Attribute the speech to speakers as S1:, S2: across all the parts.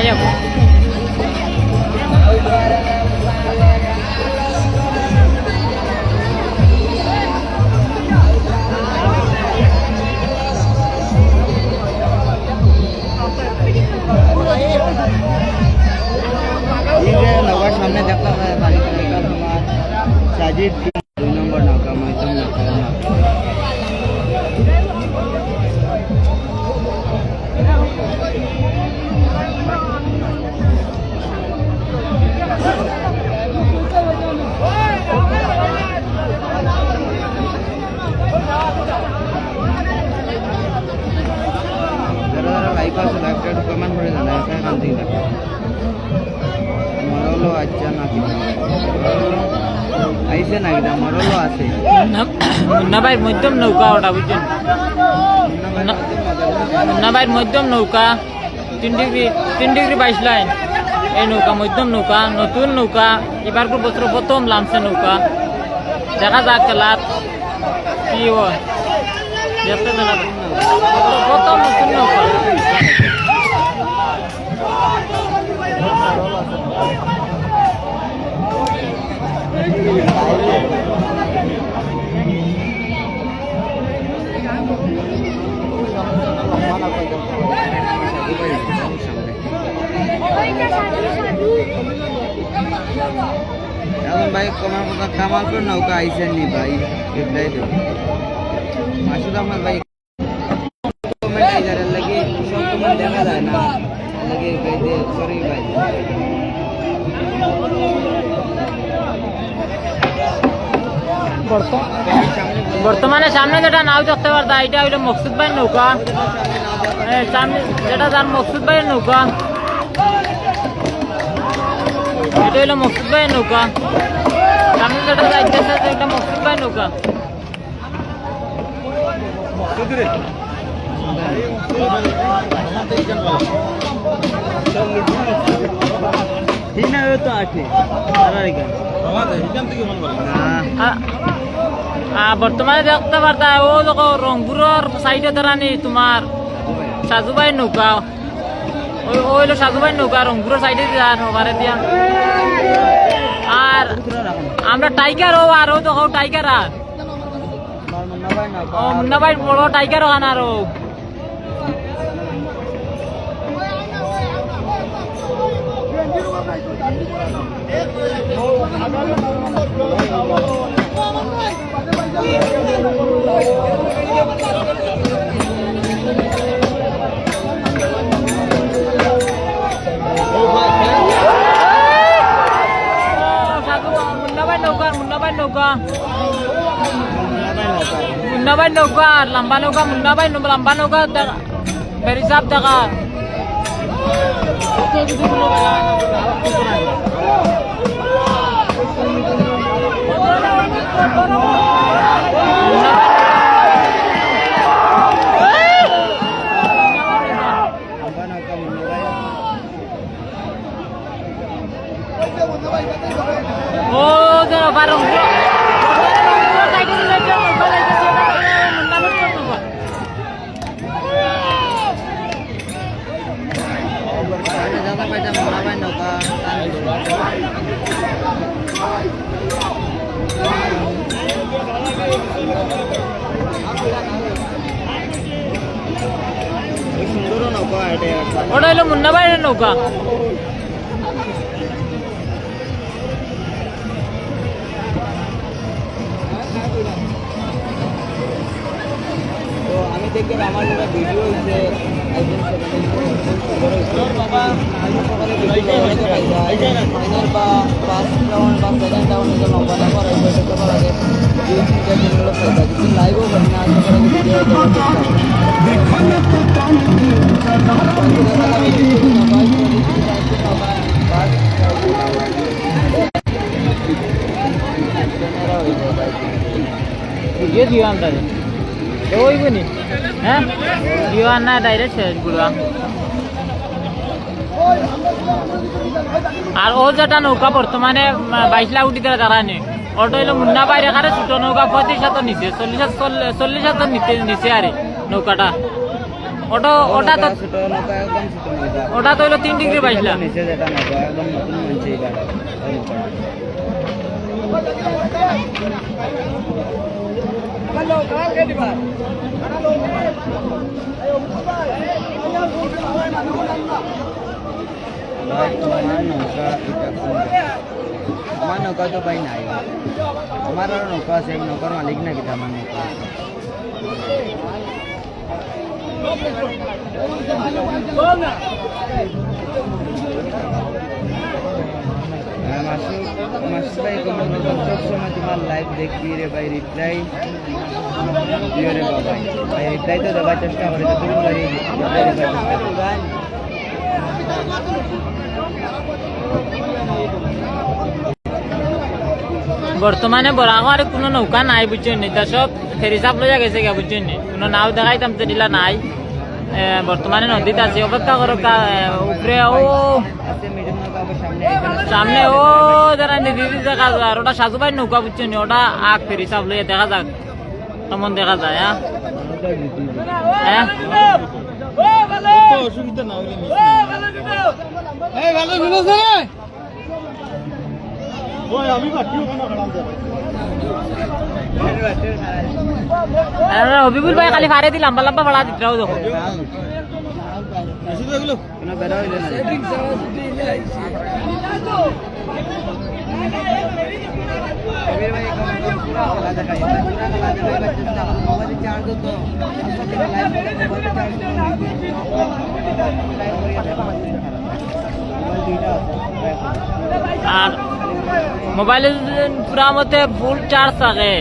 S1: যাবো।
S2: নৌকার সামনে দেখতে পারি তোমার সাজিদ 2 নম্বর নৌকা মধ্যম নৌকা। লাইক আছে লাইকটা কমেন্ট করে জানা এখান থেকে মরলো আচ্ছা নাকি আইসে নাকি না মরলো আছে
S1: মুন্না ভাই মধ্যম নৌকা ওটা বুঝছেন, মুন্না ভাই মধ্যম নৌকা 3 ডিগ্রি 22 লাইন এই নৌকা মধ্যম নৌকা নতুন নৌকা এবার বছর প্রথম লামছে নৌকা। দেখা যাক খেলার কি হয় দেখতে দেখা প্রথম নতুন নৌকা।
S2: এখন ভাই কমার কথা কামালপুর নৌকা আইসেন নি ভাই এটাই তো মাসুদ আহমদ ভাই কমেন্ট আইজারের লাগে সব কমেন্ট দেখা যায় না লাগে ভাই দে সরি ভাই।
S1: বর্তমানে সামনে যেটা নাও দেখতে পারতা এটা হইলো মকসুদ ভাই নৌকা, সামনে যেটা যার মকসুদ ভাইয়ের নৌকা, এটা হইলো মকসুদ ভাইয়ের নৌকা। সামনে যেটা যাইতেছে এটা মকসুদ ভাইয়ের নৌকা।
S2: ঠিক না তো আছে
S1: বর্তমানে দেখতে পারতা ও দেখো রংপুরের সাইডে দাঁড়ানি তোমার সাজুভাই নৌকা, ওই হইলো সাজুভাই নৌকা রংপুরের সাইডে ওভারে দিয়া। আর আমরা টাইগার ও আর ও দেখো টাইগার আর ও মুন্না ভাই বড় টাইগার ওখানে আর মুন্না ভাই নৌকা আর লম্বা নৌকা মুন্না ভাই লম্বা নৌকা বেরি সাপ দেখা ও যেন পারো ওটা হলো মুন্না ভাইয়ের নৌকা।
S2: আমি দেখলাম আমার যেটা ভিডিও হয়েছে ফাইনাল বা ফার্স্ট রাউন্ড বা সেকেন্ড রাউন্ড যে লম্বাটা করা হয়েছে এটা করার আগে 2-3 দিন হলো ফায়দা যদি লাইভও করি না আশা করি ভিডিও
S1: ভিডিও দিও আমরা ওই বনি হ্যাঁ দিও না ডাইরেক্ট শেষ গুলো। আর ও যেটা নৌকা বর্তমানে 22 লাখ উঠি তারা দাঁড়ানি ওটা হইলো মুন্না বাইরে এখানে ছোট নৌকা 35 হাজার নিচে 40 হাজার নিচে আরে নৌকাটা ওটা তো
S2: ছোট নৌকা একদম ছোট নৌকা
S1: ওটা তো হলো 3 ডিগ্রি 22 লাইন।
S2: নিচে যেটা নৌকা একদম নতুন মানছে এটা আমার নৌকা তো ভাই নাই আমার আরো নৌকা আছে নৌকার মালিক নাকি আমার নৌকা মাসুদ ভাই কমেন্ট সব সময় তোমার লাইভ দেখবি রে ভাই রিপ্লাই দিও রে ভাই ভাই রিপ্লাই তো দেওয়ার চেষ্টা করে তো তুমি ভাই রিপ্লাই দেওয়ার চেষ্টা করো
S1: বর্তমানে বরাগর কোনো নৌকা নাই বুঝছেন নি তা সব ফেরি চাপ লইয়া গেছে গা বুঝছেন নি কোনো নাও দেখাইতাম তো দিলা নাই বর্তমানে নদীতে আছে অপেক্ষা করো উপরে ও
S2: আছে মিডিয়াম নৌকা আবার সামনে
S1: সামনে ও যারা দিদি দেখা যায় আর ওটা সাজুবাই নৌকা বুঝছেন নি ওটা আগ ফেরি চাপ লইয়া দেখা যাক কেমন দেখা যায় হ্যাঁ
S3: অসুবিধা না হইলে আমি বাকি
S1: হবিবুল ভাই খালি ফারে দি লম্বা লম্বা ফড়া দিতে দেখো
S2: কোনো বেড়া হইলে না কবির ভাই কমেন্ট পুরা খেলা দেখাই পুরা খেলা দেখাই চেষ্টা করো মোবাইল চার্জ তো আজকে লাইভ মোবাইল চার্জ লাইভ করিয়া দেখো মোবাইল দুইটা
S1: আর মোবাইলে পুরা মতে ফুল চার্জ থাকে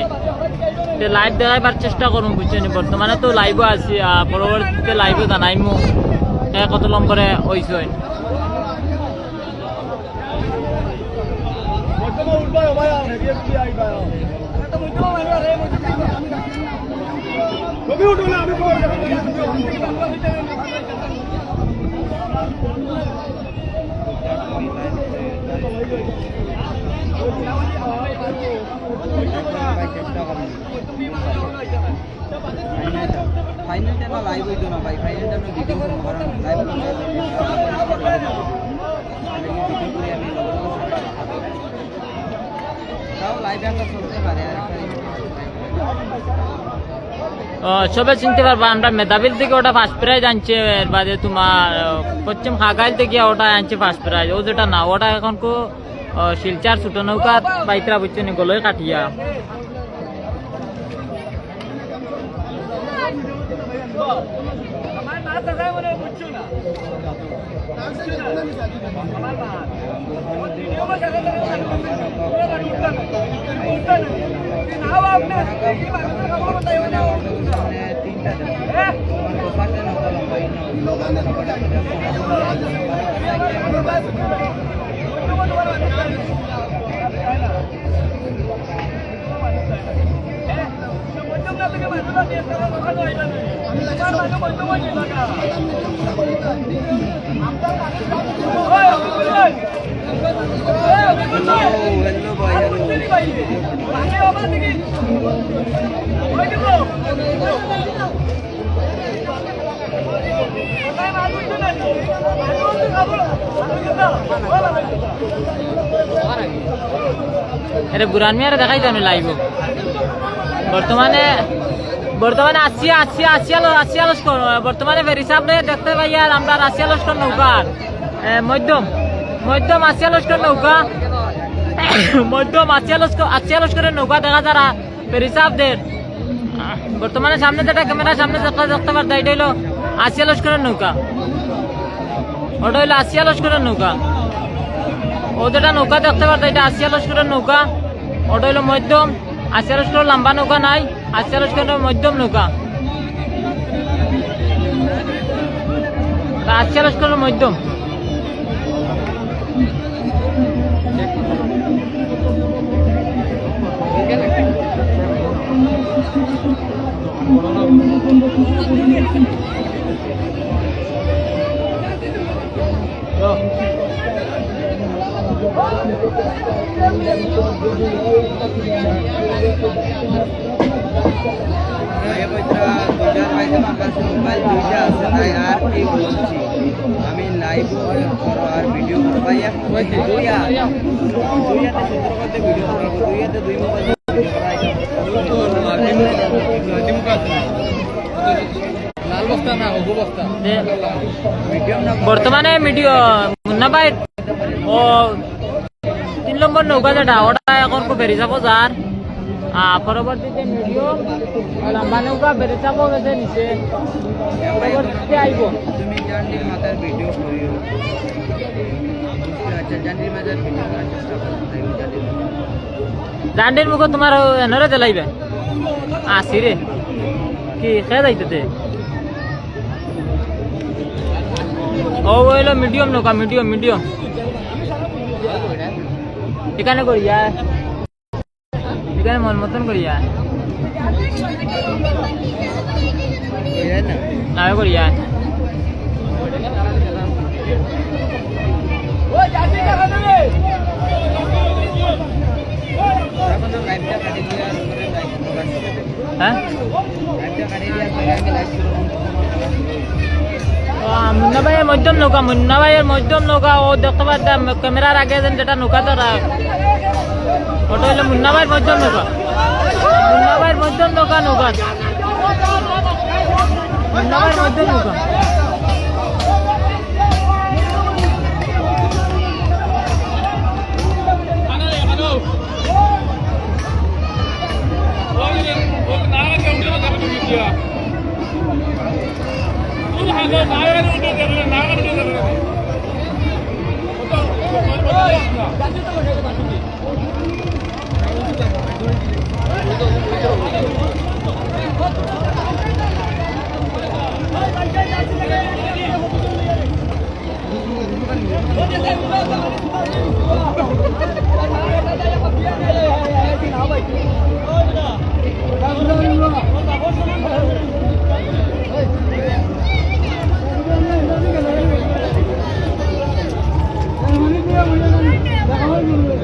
S1: লাইভ দেখাইবার চেষ্টা করুন বুঝছেন বর্তমানে তো লাইভও আছি আর পরবর্তীতে লাইভও জানাইমু কত নম্বরে হইছে
S2: ফাইনাল টাইম লাইভ হইতো না ভাই ফাইনাল টাইম ভিডিও করব কারণ লাইভ করলে আমি তাও লাইভ একটা চলতে পারে আর
S1: সবে চিনতে পারবা আমরা মেধাবিল থেকে ওটা ফার্স্ট প্রাইজ আনছে এর বাদে তোমার পশ্চিম খাগাইল থেকে ওটা আনছে ফার্স্ট প্রাইজ ও যেটা না ওটা এখন কো শিলচার ছোট নৌকা বাইতরা বুঝছেন গলই কাটিয়া এটা বুরান মিয়ারে দেখাই জানো লাইভ বর্তমানে বর্তমানে আসিয়া লস্কর বর্তমানে ফেরিসাব দেখতে পাই আর আমরা আসিয়া লস্কর নৌকা মধ্যম আসিয়া লস্কর নৌকা মধ্যম আসিয়া লস্করের নৌকা দেখা যারা ফেরিসাবদের বর্তমানে সামনে যেটা ক্যামেরার সামনে দেখতে পারতো এটা হইলো আসিয়া লস্করের নৌকা ওটা হইলো আসিয়া লস্করের নৌকা ও যেটা নৌকা দেখতে পারতো এটা আসিয়া লস্করের নৌকা ওটা হইলো মধ্যম আসিয়া লস্করের লম্বা নৌকা নাই আসিয়া লস্করের মধ্যম নৌকা আসিয়া লস্করের মধ্যম
S3: Oh,
S2: ভাইয়া কইরা দুইটার বাইরে আমার কাছে মোবাইল দুইটা আছে তাই আর কি বলছি আমি লাইভ করো আর ভিডিও করো ভাইয়া কইতে দুইয়া দুইয়াতে সূত্র করতে ভিডিও করো দুইয়াতে দুই মোবাইল ভিডিও লাল বস্তা না ওগো বস্তা ভিডিও না
S1: বর্তমানে ভিডিও মুন্না ভাই ও 3 নম্বর নৌকা যেটা ওটা এখন খুব বেড়ে যাবো যার পরবর্তীতে ভিডিও লম্বা নৌকা বেড়ে যাবো গেছে নিচে পরবর্তীতে আইব
S2: তুমি জানডির মাথার ভিডিও করিও আচ্ছা জানডির মাথার ভিডিও করার চেষ্টা করো
S1: জান্ডির মুখ তোমার এনরে জ্বালাইবে আসি রে কি খেয়ে যাইতে ও হইলো মিডিয়াম নৌকা মিডিয়াম এখানে করিয়া এখানে মন মতন করিয়া না করিয়া হ্যাঁ মুন্না ভাইয়ের মধ্যম নৌকা ও দেখতে পাচ্ছেন ক্যামেরার আগে যেটা নৌকা তো ওটা হইলো মুন্না ভাইয়ের মধ্যম নৌকা মুন্না ভাইয়ের মধ্যম নৌকা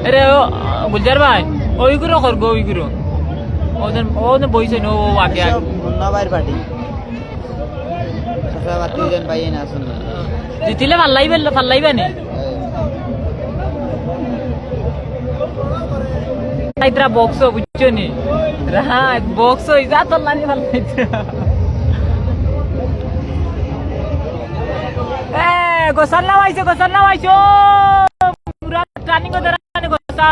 S1: আরে বুঝার ভাই ওইগুলো করবো ওইগুলো ওদের বইছে নো আগে
S2: মুন্না ভাইয়ের পার্টি সব আত্মীয়জন পাইয়ে না শুনলাম
S1: জিতিলে ফাল্লাইবে নি আইত্রা বক্স বুঝছো নি রাত বক্স ইজা তো লানি ফাল্লাইছে গোসাল নামাইছো পুরা টার্নিং করে রানি গোসা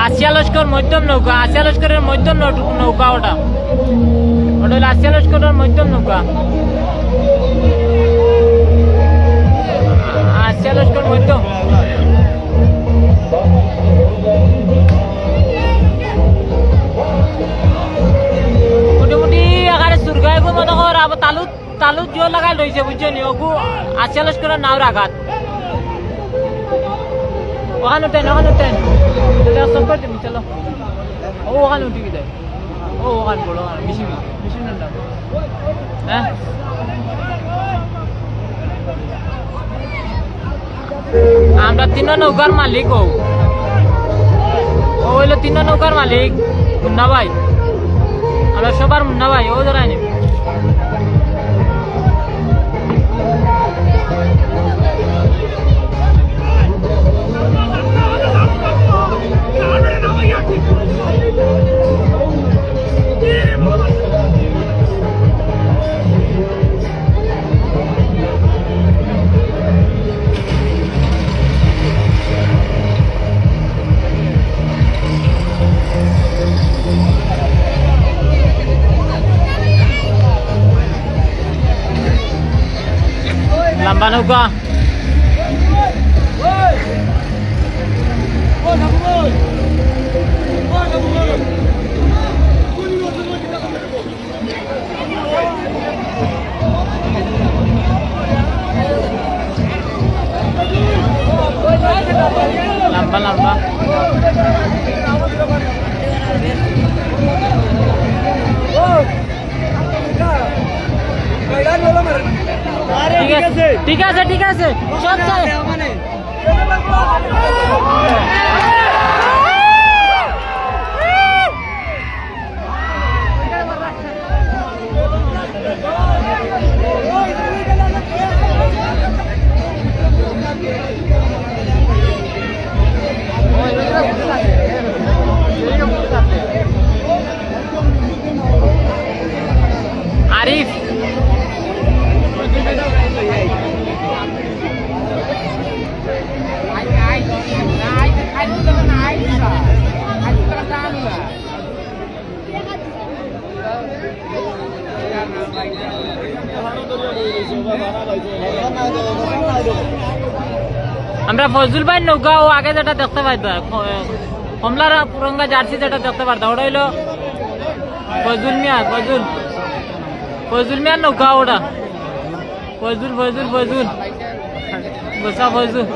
S1: আসিয়া লস্কর মধ্যম নৌকা আসিয়া লস্করের মধ্যম নৌকা ওটা হলো আসিয়া লস্করের মধ্যম নৌকা আসিয়া লস্কর মধ্যম মোটামুটি এখানে সুরগাইব মনে কর আবার তালুত জোর লাগাই লইছে বুঝছো নি ওগু আসিয়া লস্করের নাওর আঘাত ওখানে উঠেন সম্পর্ক তুমি চলো ও ওখানে উঠে গিয়ে ও ওখানে বড় ওখানে বেশি না হ্যাঁ আমরা 3 নৌকার মালিক ও হইলো 3 নৌকার মালিক মুন্না ভাই আমরা সবার মুন্না ভাই ও ধরাই নিবি লম্বা নৌকা
S3: আছে
S1: ঠিক আছে ঠিক আছে সব শেষ।
S2: মানে
S1: আরিফ আমরা ফজলুল ভাই নৌকা ও আগে যেটা দেখতে পাইতাম কমলার পুরঙ্গা জার্সি যেটা দেখতে পারতাম ওটা হইলো ফজলুল মিয়ার নৌকা ওটা ফজলুল বসা ফজলুল